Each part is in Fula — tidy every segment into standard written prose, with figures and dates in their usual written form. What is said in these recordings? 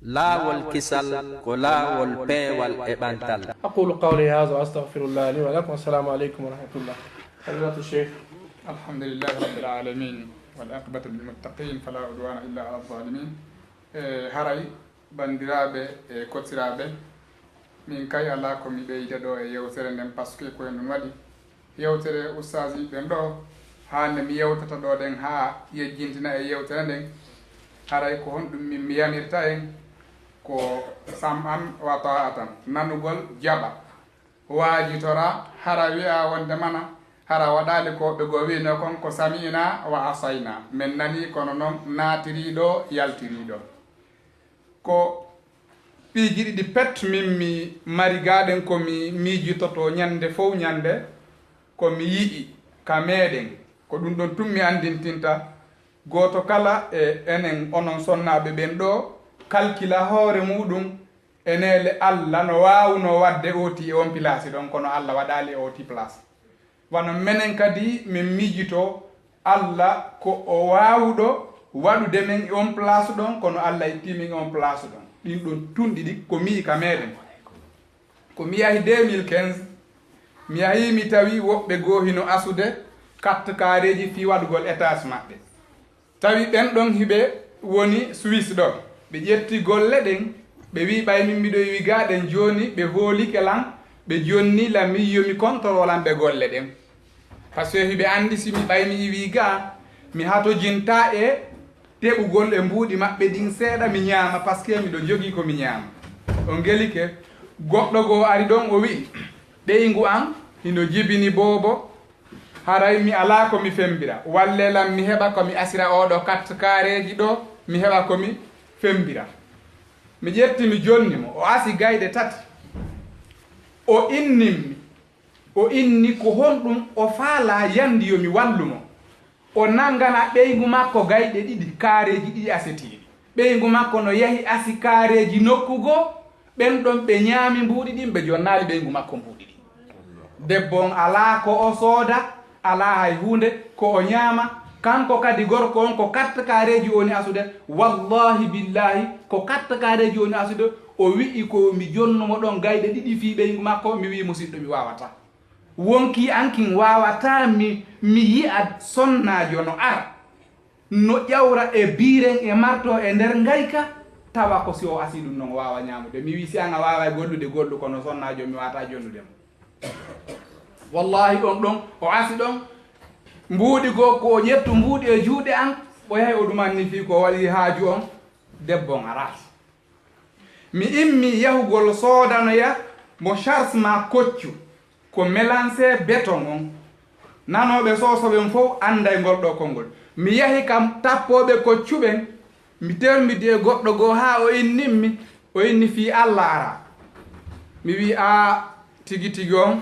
laawol kisal ko laawol peewal e ɓantal. أقول قولي هذا وأستغفر الله لي ولكم. السلام عليكم ورحمة الله. حضرة الشيخ. الحمد لله رب العالمين والعاقبة للمتقين فلا عدوان إلا على الظالمين. haray bandiraɓe e kottiraɓe min kay ala komi ɓeyda ɗo e yewtere nden par ce que koye ɗum waɗi yewtere ustaji ɓen ɗo hande mi yewtata ɗo ɗen ha yejjintina e yewtere nden haray ko honɗum min miyamirta en ko sam'an wa ta'atan nanugol jaɓa waajitora hara wi'a wonde mana hara waɗali ko ɓe go wino kon ko sami'na wa asayna min nani kono noon naatiriɗo yaltiriɗo ko ɓiiji ɗiɗi pet min mi mari gaɗen komi miijitoto ñande fof ñande komi yi'i ka meɗen ko ɗum ɗon tummi andintinta goto kala e enen onon sonnaɓe ɓen ɗo kalkila hoore muɗum enele Allah no wawno wadde oti e on place ɗon kono Allah waɗali e oti place wano menen kadi min miijito Allah ko o wawɗo waɗude men e on place ɗon kono Allah ittimin e on place ɗon ɗin ɗon tunɗi ɗi ko mii ka meɗen ko mi yahi 2015 mi yahi mi tawi woɓɓe goohino asude carte kareji fi waɗugol étage maɓɓe tawi ɓen ɗon hiɓe woni Suisse ɗon ɓe ƴetti golle ɗen ɓe wi ɓay min miɗo wi gaɗen joni ɓe hoolike lan ɓe jonni la mi yomi contrôle ɓe golle ɗen par ce que hiɓe andi simi ɓay mi iwi ga mi hatojinta e teɓugol e mbuuɗi maɓɓe ɗin seeɗa mi ñaama par ce que miɗo jogii ko mi ñaama on gelike goɗɗo goo ari ɗon o wi ɓeygu an hino jibini boobo haray mi ala ko mi fembira wallelam mi heɓa komi asira oɗo carte kareji ɗo mi heɓa komi fembira mi ƴetti mi jonnimo o asi gayɗe tati o innimmi o inni ko honɗum o faala yandi yomi wallumo o nangana ɓeygu makko gayɗe ɗiɗi kaareji ɗiɗi asetiɗi ɓeygu makko no yahi asi kaareji nokkugo ɓen ɗon ɓe ñaami mbuuɗi ɗin ɓe jonnali ɓeygu makko mbuuɗi ɗin debbo on ala ko o sooda ala hay hunde ko o ñaama kanko kadi gorko on ko carte kareji woni asude wallahi billahi ko carte kareji woni asude o wi'i ko mi jonnumo ɗon gayɗe ɗiɗi fi ɓeygu makko mi wi musidɗo mi wawata wonki ankin wawata mi yi'a sonnajo no ara no ƴawra e biiren e marto e nder ngayka tawa ko si o asi ɗum noon wawa ñamude mi wi si an a wawa gollude gollu kono sonnajo mi wata jonnudemo wallahi on ɗon o asi ɗon mbuuɗi goo ko ƴettu mbuuɗi e juuɗe an o yahi o ɗumanni fi ko waɗi haaju on debbo on arati mi immi yahugol soodanoya mo charge ma koccu ko mélancé béton on nanoɓe sosoɓen fof anda e ngol ɗo konngol mi yahi kam tappoɓe koccuɓen mi termidi e goɗɗo goo ha o innimmi o inni fi Allah ara mi wi a tigi tigi on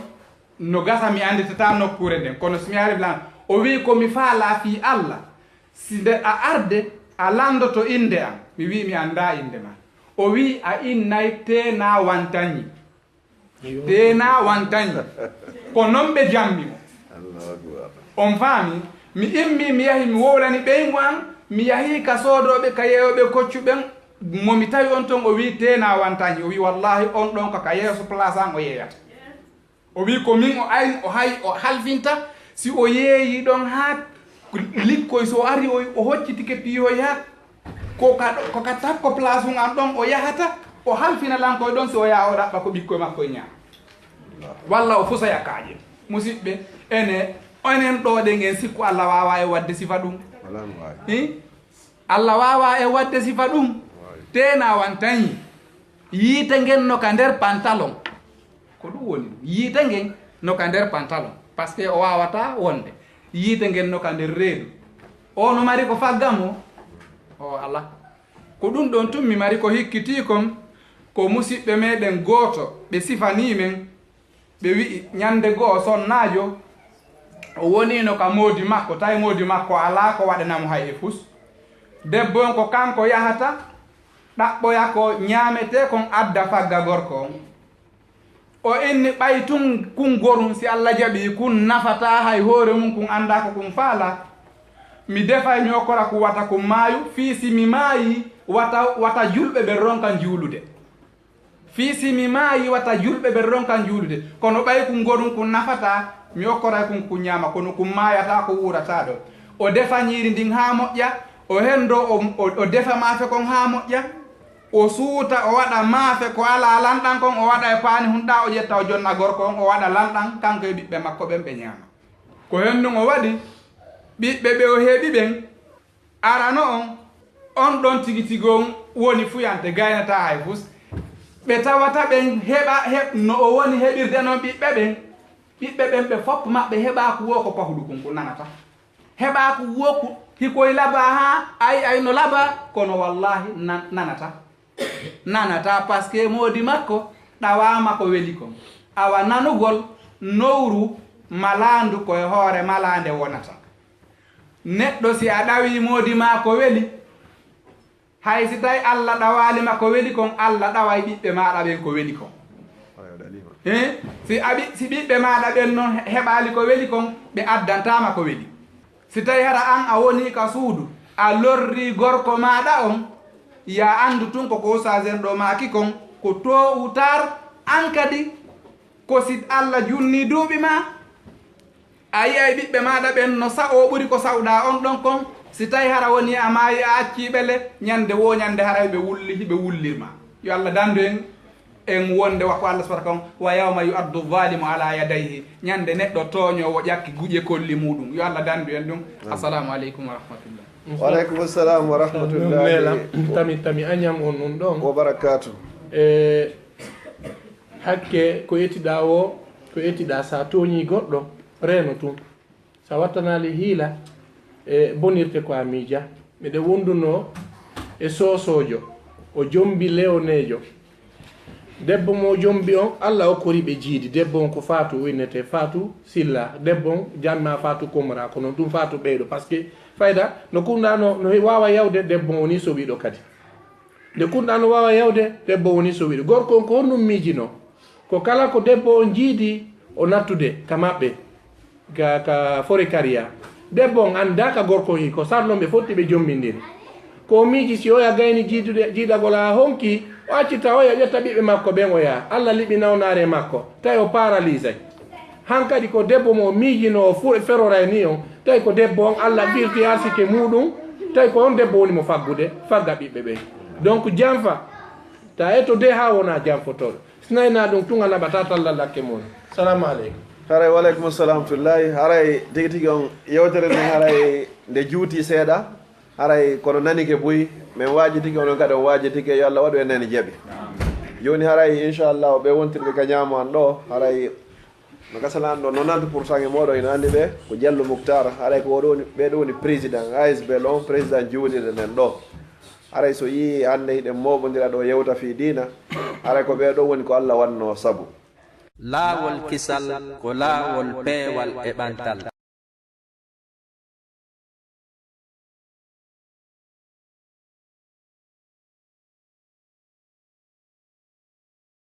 no gasa mi anditata nokkure nden kono somi ari blan o wi komi faala fi Allah si nde a arde a landoto inde am mi wi mi anda inde ma o wi a innay tena wantañi tena wantañi ko noon ɓe jammimo on faami mi immi mi yahi mi wowlani ɓeygu an mi yahi ka soodoɓe ka yeeyoɓe koccuɓen momi tawi on ton o wi tena wantañi o wi wallahi on ɗon ko ka yeeso place an o yeeyata o wi ko min o halfinta si o yeeyi ɗon ha likkoy so ari o hoccitike piihoy ha ko ka tapko place um an ɗon o yahata o halfina lankoy ɗon si o yaha o ɗaɓɓa ko ɓikkoye makko e ñaama walla o fusoya kaaƴe musidɓe enen ɗo ɗen en sikku Allah wawa e wadde sifa ɗum Allah wawa e wadde sifa ɗum tena wantañi yiite ngen no ka nder pantalon ko ɗum woni ɗum yiite ngen no ka nder pantalon par ce que o wawata wonde yiite ngen no ka nder reedu o no mari ko faggamo o ala ko ɗum ɗon tum mi mari ko hikkiti kon ko musidɓe meɗen gooto ɓe sifanimen ɓe wi'i ñande goo sonnajo o woni no ka moodi makko tawi moodi makko ala ko waɗanamo hay e fus debbo on ko kanko yahata ɗaɓɓoya ko ñaamete kon adda fagga gorko on o inni ɓay tun kun gorum si Allah jaɓi kun nafata hay hoore mum kun anda ko kun faala mi defay mi okkora ko wata ko maayu fii si mi maayi wata julɓe ɓe ronkan juulude fi simi maayi wata julɓe ɓe ronkan juulude kono ɓay kum goɗum kum nafata mi okkoray kum kum ñaama kono kum maayata ko wuurata ɗo o defa ñiiri ndin haa moƴƴa o hendo o defa maafe kon haa moƴƴa o suuta o waɗa maafe ko ala lanɗan kon o waɗa e paani hunɗa o ƴetta o jonna gorko on o waɗa lanɗan kanko e ɓiɓɓe makko ɓen ɓe ñaama ko henndu o waɗi ɓiɓɓe ɓe o heeɓi ɓen arano on ɗon tigi tigi on woni fuyante gaynata hay fus ɓe tawata ɓen heɓa no o woni heɓirde noon ɓiɓɓe ɓen ɓe fopp maɓɓe heɓa ko wo ko pahuɗu kon ko nanata heɓa ko wo hikoye laba ha ay no laba kono wallahi nanata par ce que moodi makko ɗawama ko weli kon awa nanugol nowru malandu koye hoore malande wonata neɗɗo si a ɗawi moodi ma ko weli hay si tawi Allah ɗawalima ko weli kon Allah ɗaway ɓiɓɓe maɗa ɓen ko weli kon si ɓiɓɓe maɗa ɓen noon heɓali ko weli kon ɓe addantama ko weli si tawi hara an a woni ka suudu a lorri gorko maɗa on ya andu tun ko sagen ɗo maki kon ko to utar an kadi ko si Allah junni duuɓi ma a yiyay ɓiɓɓe maɗa ɓen no o ɓuri ko sawɗa on ɗon kon si tawi hara woni a maayi a acci ɓele ñande wo ñande haray ɓe wullirma yo Allah dandu en wonde wako Allah subhanahu wa ta'ala wa yawma yu'addu dhalimu ala yadayhi ñande neɗɗo tooñowo ƴakki guƴe kolli muɗum yo Allah dandu en ɗum assalamu aleykum wa rahmatullah wa aleykum assalam wa rahmatullahi tami añam on ɗum ɗon wa barakatu hakke ko yettiɗa sa tooñi goɗɗo reeno tun sa wattanali hiila bonirte ko a miija miɗe wonduno e sosojo o jombi leonejo debbo mo jombi on Allah hokkori ɓe jiidi debbo on ko Fatou winnete Fatou Silla debbo on jamma Fatou Komra ko noon ɗum Fatou ɓeyɗo par ce que fayda no kunɗa no wawa yawde debbo woni so wiɗo kadi nde kunɗa no wawa yawde debbo woni so wiɗo gorko on ko honɗum miijino ko kala ko debbo on jiidi o nattude ka maɓɓe ka fori kariya debbo on anda ka gorko hi ko sarlo ɓe fotti ɓe jommindiri ko miiji si oya gayni jiidagol ha honki o accita oya ƴetta ɓiɓɓe makko ɓen o yaha Allah liɓi nawnare makko tawi o paralysay hankadi ko debbo mo miijino o feroray ni on tawi ko debbo on Allah firti arsike muɗum tawi ko on debbo woni mo fagga ɓiɓɓe ɓen donc janfa ta eto de ha wona janfotoɗo sinayna ɗum tunga naɓata tallal lakke mon salamu aleykum haray waleykum assalam tullahi haray tigi tigi on yewtere nde haray nde juuti seeɗa haray kono nanike boyi min waaji tigi onon kadi on waaji tigi yo Allah waɗu en nene jeeɓi joni haray inchallah ɓe wontirɓe ka ñaamo an ɗo haray no gasalan ɗo 90% e moɗo ina anndi ɓe ko Diallo Moukhtar haray ko ɓeɗo woni président ASBL on président juuɗiɗe nen ɗo haray so yii hannde hiɗen moɓodira ɗo yewta fi diina haray ko ɓeɗo woni ko Allah wanno sabu laawol kisal ko laawol peewal e ɓantal